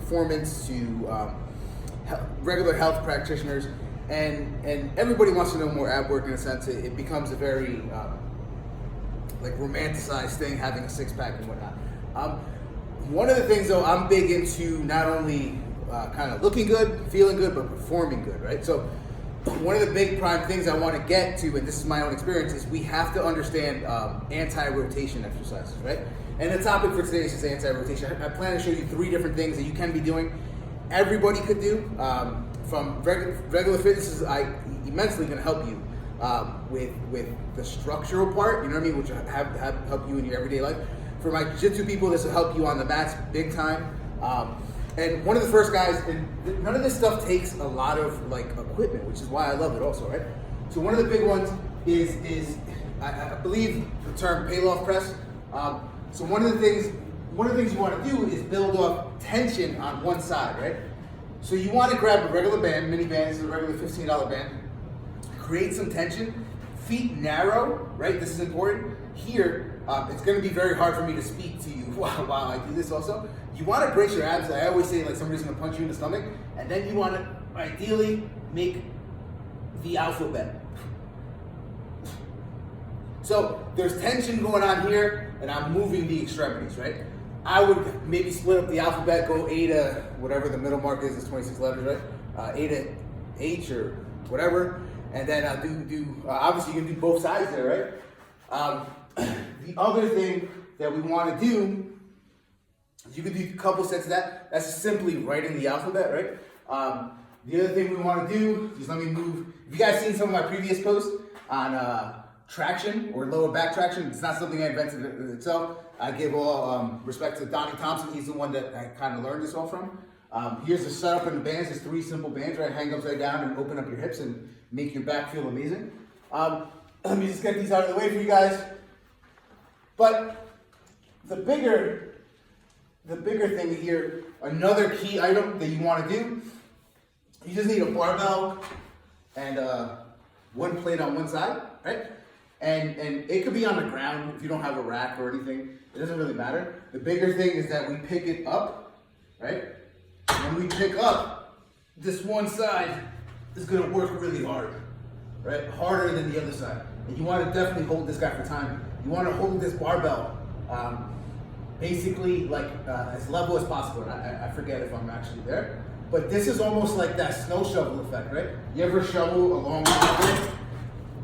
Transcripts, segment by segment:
performance to regular health practitioners, and everybody wants to know more ab work in a sense. It becomes a very like romanticized thing, having a six pack and whatnot. One of the things though, I'm big into not only kind of looking good, feeling good, but performing good, right? So one of the big prime things I want to get to, and this is my own experience, is we have to understand anti-rotation exercises, right? And the topic for today is just anti-rotation. I plan to show you 3 different things that you can be doing. Everybody could do. From regular fitness is immensely going to help you with the structural part, you know what I mean, which have help you in your everyday life. For my jiu-jitsu people, this will help you on the mats big time. And one of the first guys, and none of this stuff takes a lot of like equipment, which is why I love it also, right? So one of the big ones is I believe the term Pallof press. So one of the things you want to do is build up tension on one side, right? So you want to grab a regular band, mini band, this is a regular $15 band, create some tension, feet narrow, right? This is important. Here, it's going to be very hard for me to speak to you while I do this also. You want to brace your abs. I always say like somebody's going to punch you in the stomach, and then you want to ideally make the alphabet. So there's tension going on here, and I'm moving the extremities, right? I would maybe split up the alphabet, go A to whatever the middle mark is, it's 26 letters, right? A to H or whatever, and then obviously you can do both sides there, right? The other thing that we want to do, you can do a couple sets of that. That's simply writing the alphabet, right? The other thing we want to do, just let me move. Have you guys seen some of my previous posts on traction or lower back traction? It's not something I invented itself. I give all respect to Donnie Thompson. He's the one that I kind of learned this all from. Here's the setup in the bands. There's 3 simple bands, right? Hang upside down and open up your hips and make your back feel amazing. Let me just get these out of the way for you guys. But the bigger thing here, another key item that you want to do, you just need a barbell and one plate on one side, right? And it could be on the ground if you don't have a rack or anything. It doesn't really matter. The bigger thing is that we pick it up, right? When we pick up, this one side is going to work really hard, right? Harder than the other side. And you want to definitely hold this guy for time. You want to hold this barbell basically like as level as possible. And I forget if I'm actually there. But this is almost like that snow shovel effect, right? You ever shovel a long driveway?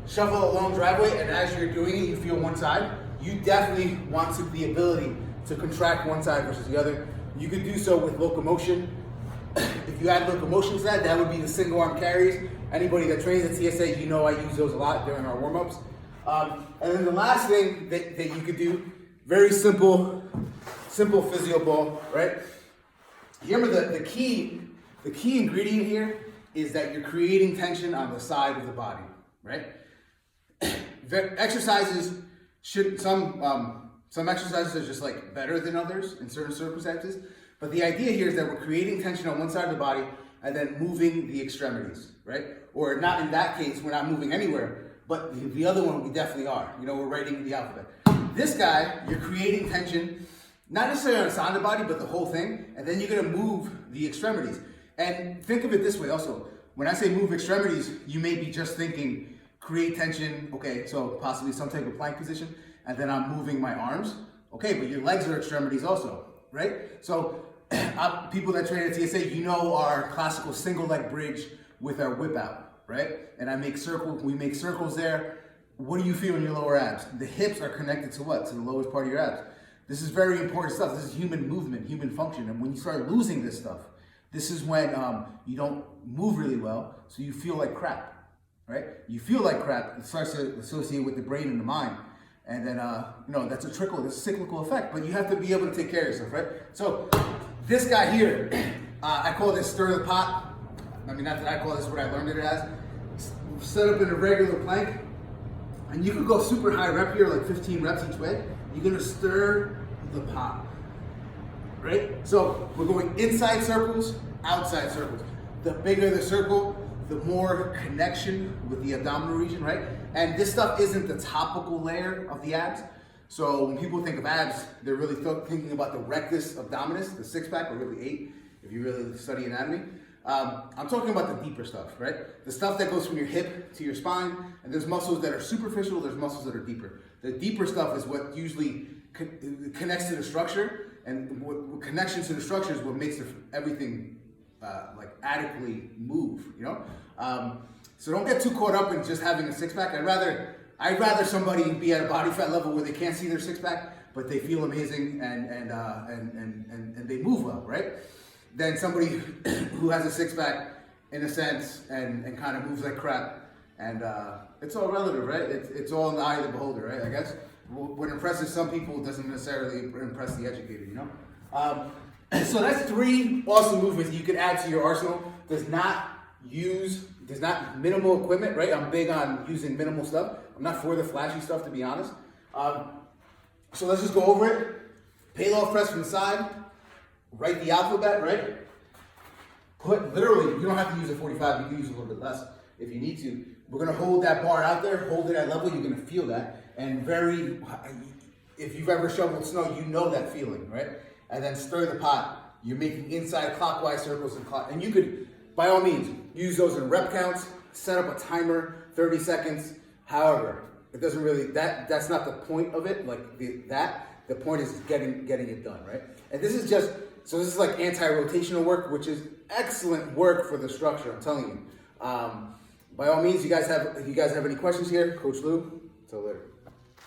Shovel a long driveway, and as you're doing it, you feel one side. You definitely want the ability to contract one side versus the other. You could do so with locomotion. If you add locomotion to that, that would be the single arm carries. Anybody that trains at TSA, you know I use those a lot during our warm-ups. And then the last thing that you could do, very simple physio ball, right? Remember the key ingredient here is that you're creating tension on the side of the body, right? Exercises some exercises are just like better than others in certain circumstances, but the idea here is that we're creating tension on one side of the body and then moving the extremities, right? Or not in that case, we're not moving anywhere, but the other one we definitely are. You know, we're writing the alphabet. This guy, you're creating tension, not necessarily on the side of the body, but the whole thing, and then you're gonna move the extremities. And think of it this way also, when I say move extremities, you may be just thinking, create tension, okay, so possibly some type of plank position, and then I'm moving my arms. Okay, but your legs are extremities also, right? So people that train at TSA, you know our classical single leg bridge with our whip out, right? And we make circles there. What do you feel in your lower abs? The hips are connected to what? To the lowest part of your abs. This is very important stuff. This is human movement, human function. And when you start losing this stuff, this is when you don't move really well, so you feel like crap. Right? You feel like crap, it starts to associate with the brain and the mind. And then, that's a cyclical effect, but you have to be able to take care of yourself, right? So this guy here, I call this stir the pot. I mean, not that I call this what I learned it as. Set up in a regular plank, and you could go super high rep here, like 15 reps each way. You're gonna stir the pot, right? So we're going inside circles, outside circles. The bigger the circle, the more connection with the abdominal region, right? And this stuff isn't the topical layer of the abs. So when people think of abs, they're really thinking about the rectus abdominis, the 6-pack, or really 8. if you really study anatomy. I'm talking about the deeper stuff, right? The stuff that goes from your hip to your spine, and there's muscles that are superficial, there's muscles that are deeper. The deeper stuff is what usually connects to the structure, and what connection to the structure is what makes everything like adequately move, you know? So don't get too caught up in just having a six-pack. I'd rather somebody be at a body fat level where they can't see their six-pack, but they feel amazing and they move well, right? Than somebody who has a six-pack in a sense and kind of moves like crap. And it's all relative, right? It's all in the eye of the beholder, right? I guess what impresses some people doesn't necessarily impress the educated, you know? So that's 3 awesome movements you could add to your arsenal. Does not minimal equipment, right? I'm big on using minimal stuff. I'm not for the flashy stuff, to be honest. So let's just go over it. Paleo press from the side. Write the alphabet, right? Literally, you don't have to use a 45, you can use a little bit less if you need to. We're gonna hold that bar out there, hold it at level, you're gonna feel that. And if you've ever shoveled snow, you know that feeling, right? And then stir the pot. You're making inside clockwise circles and you could, by all means, use those in rep counts, set up a timer, 30 seconds. However, it doesn't really, that's not the point of it, like the point is getting it done, right? And this is like anti-rotational work, which is excellent work for the structure, I'm telling you. By all means, if you guys have any questions here, Coach Lou, till later.